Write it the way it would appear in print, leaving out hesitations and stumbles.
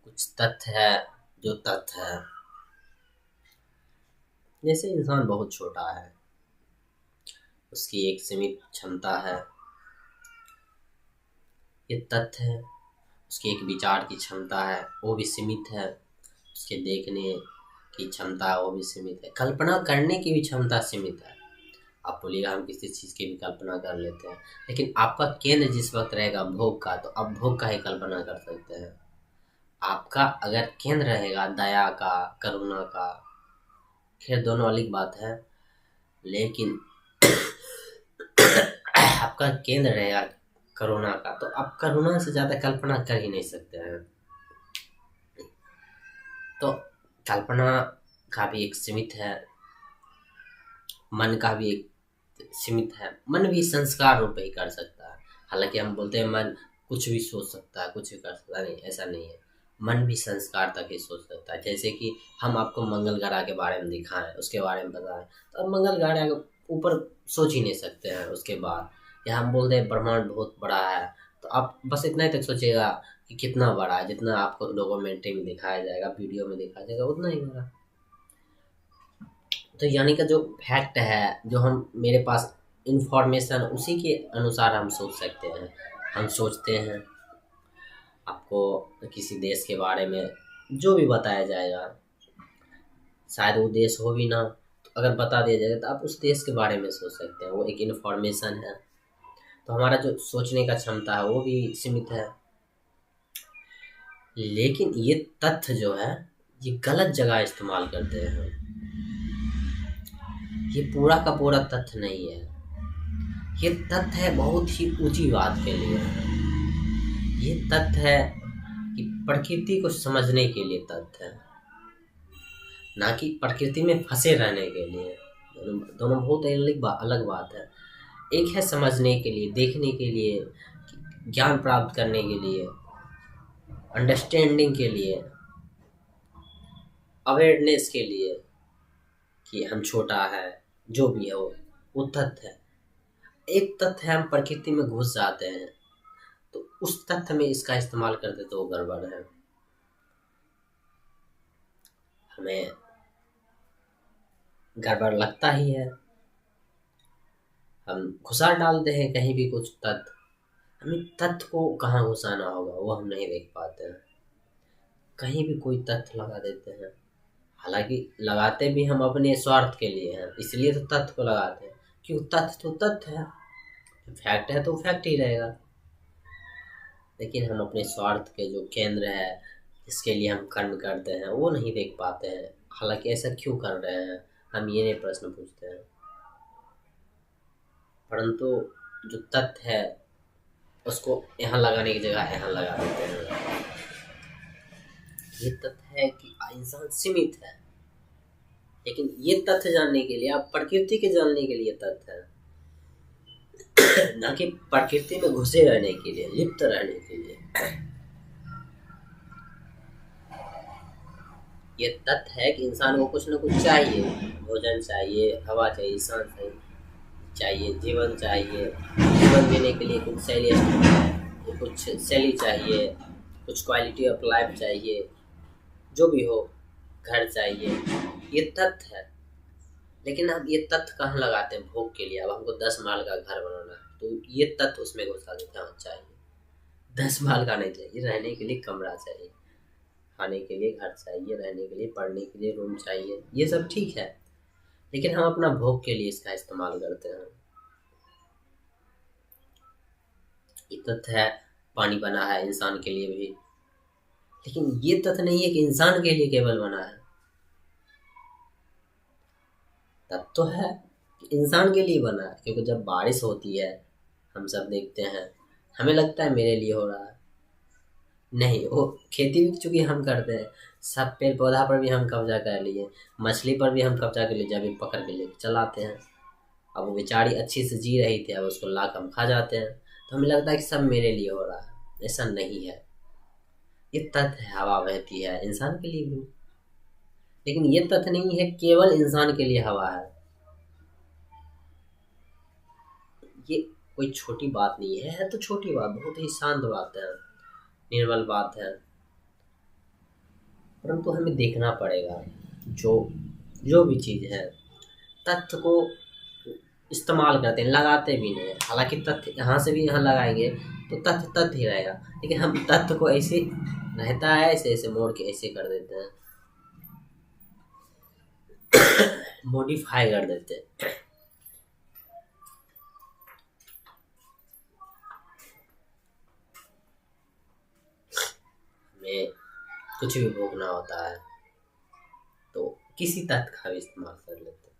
कुछ तथ्य है जो तथ्य है। जैसे इंसान बहुत छोटा है, उसकी एक सीमित क्षमता है, ये तथ्य है। उसकी एक विचार की क्षमता है, वो भी सीमित है। उसके देखने की क्षमता है, वो भी सीमित है। कल्पना करने की भी क्षमता सीमित है। आप बोलिएगा हम किसी चीज़ की भी कल्पना कर लेते हैं, लेकिन आपका केंद्र जिस वक्त रहेगा भोग का, तो आप भोग का ही कल्पना कर सकते हैं। आपका अगर केंद्र रहेगा दया का, करुणा का, खैर दोनों अलग बात है, लेकिन आपका केंद्र रहेगा करुणा का, तो आप करुणा से ज्यादा कल्पना कर ही नहीं सकते हैं। तो कल्पना का भी एक सीमित है, मन का भी एक सीमित है। मन भी संस्कार रूप ही कर सकता है। हालांकि हम बोलते हैं मन कुछ भी सोच सकता है, कुछ भी कर सकता है, नहीं, ऐसा नहीं है। मन भी संस्कार तक ही सोच सकता है। जैसे कि हम आपको मंगल ग्रह के बारे में दिखाएं, उसके बारे में बताएं, तो अब मंगल ग्रह के ऊपर सोच ही नहीं सकते हैं। उसके बाद या हम बोलते हैं ब्रह्मांड बहुत बड़ा है, तो आप बस इतना ही तक सोचिएगा कि कितना बड़ा है। जितना आपको डॉक्यूमेंट्री में दिखाया जाएगा, वीडियो में दिखाया जाएगा, उतना ही बड़ा। तो यानी कि जो फैक्ट है, जो हम मेरे पास इंफॉर्मेशन, उसी के अनुसार हम सोच सकते हैं। हम सोचते हैं, आपको किसी देश के बारे में जो भी बताया जाएगा, शायद वो देश हो भी ना, तो अगर बता दिया जाएगा तो आप उस देश के बारे में सोच सकते हैं। वो एक इंफॉर्मेशन है। तो हमारा जो सोचने का क्षमता है वो भी सीमित है। लेकिन ये तथ्य जो है, ये गलत जगह इस्तेमाल करते हैं। ये पूरा का पूरा तथ्य नहीं है। ये तथ्य है बहुत ही ऊंची बात के लिए। ये तथ्य है कि प्रकृति को समझने के लिए तथ्य है, ना कि प्रकृति में फंसे रहने के लिए। दोनों बहुत अलग बात है। एक है समझने के लिए, देखने के लिए, ज्ञान प्राप्त करने के लिए, अंडरस्टैंडिंग के लिए, अवेयरनेस के लिए कि हम छोटा है, जो भी है वो तथ्य है। एक तथ्य है हम प्रकृति में घुस जाते हैं, तो उस तथ्य में इसका इस्तेमाल करते तो वो गड़बड़ है। हमें गड़बड़ लगता ही है। हम घुसा डालते हैं कहीं भी कुछ तथ्य। हमें तथ्य को कहाँ घुसाना होगा वो हम नहीं देख पाते हैं। कहीं भी कोई तथ्य लगा देते हैं। हालांकि लगाते भी हम अपने स्वार्थ के लिए हैं, इसलिए तो तथ्य को लगाते हैं। क्यों? तथ्य तो तथ्य है, फैक्ट है तो फैक्ट ही रहेगा। लेकिन हम अपने स्वार्थ के जो केंद्र है, जिसके लिए हम कर्म करते हैं, वो नहीं देख पाते हैं। हालांकि ऐसा क्यों कर रहे हैं, हम ये नहीं प्रश्न पूछते हैं। परंतु जो तथ्य है उसको यहाँ लगाने की जगह यहाँ लगा देते हैं। ये तथ्य है कि इंसान सीमित है, लेकिन ये तथ्य जानने के लिए, आप प्रकृति के जानने के लिए तथ्य है, ना कि प्रकृति में घुसे रहने के लिए, लिप्त रहने के लिए। ये तथ्य है कि इंसान को कुछ न कुछ चाहिए। भोजन चाहिए, हवा चाहिए, सांस चाहिए, जीवन चाहिए। जीवन जीने के लिए कुछ शैली चाहिए, कुछ क्वालिटी ऑफ लाइफ चाहिए, जो भी हो, घर चाहिए। ये तथ्य है। लेकिन हम ये तथ्य कहाँ लगाते हैं? भोग के लिए। अब हमको 10 माल का घर बनाना है, तो ये तथ्य उसमें घुसा देते हैं। चाहिए 10 माल का नहीं चाहिए, रहने के लिए कमरा चाहिए, खाने के लिए घर चाहिए, रहने के लिए, पढ़ने के लिए रूम चाहिए। ये सब ठीक है, लेकिन हम अपना भोग के लिए इसका इस्तेमाल करते हैं। ये तथ्य है पानी बना है इंसान के लिए भी, लेकिन ये तथ्य नहीं है कि इंसान के लिए केवल बना है। तब तो है कि इंसान के लिए बना है, क्योंकि जब बारिश होती है हम सब देखते हैं, हमें लगता है मेरे लिए हो रहा है। नहीं, वो खेती भी चूंकि हम करते हैं, सब पेड़ पौधा पर भी हम कब्जा कर लिए, मछली पर भी हम कब्जा कर लिए, जब भी पकड़ के लेके चलाते हैं। अब वो बेचारी अच्छी से जी रही थी, अब उसको ला हम खा जाते हैं, तो हमें लगता है कि सब मेरे लिए हो रहा है। ऐसा नहीं है। ये तथ्य है हवा बहती है इंसान के लिए भी, लेकिन ये तथ्य नहीं है केवल इंसान के लिए हवा है। ये कोई छोटी बात नहीं है तो छोटी बात, बहुत ही शांत बात है, निर्मल बात है। परंतु हमें देखना पड़ेगा जो जो भी चीज़ है, तथ्य को इस्तेमाल करते हैं, लगाते भी नहीं है। हालांकि तथ्य यहाँ से भी यहाँ लगाएंगे तो तथ्य तथ्य ही रहेगा, लेकिन हम तथ्य को ऐसे रहता है ऐसे ऐसे मोड़ के ऐसे कर देते हैं, मॉडिफाई कर देते हैं। हमें कुछ भी भोगना होता है तो किसी तथ्य का भी इस्तेमाल कर लेते हैं।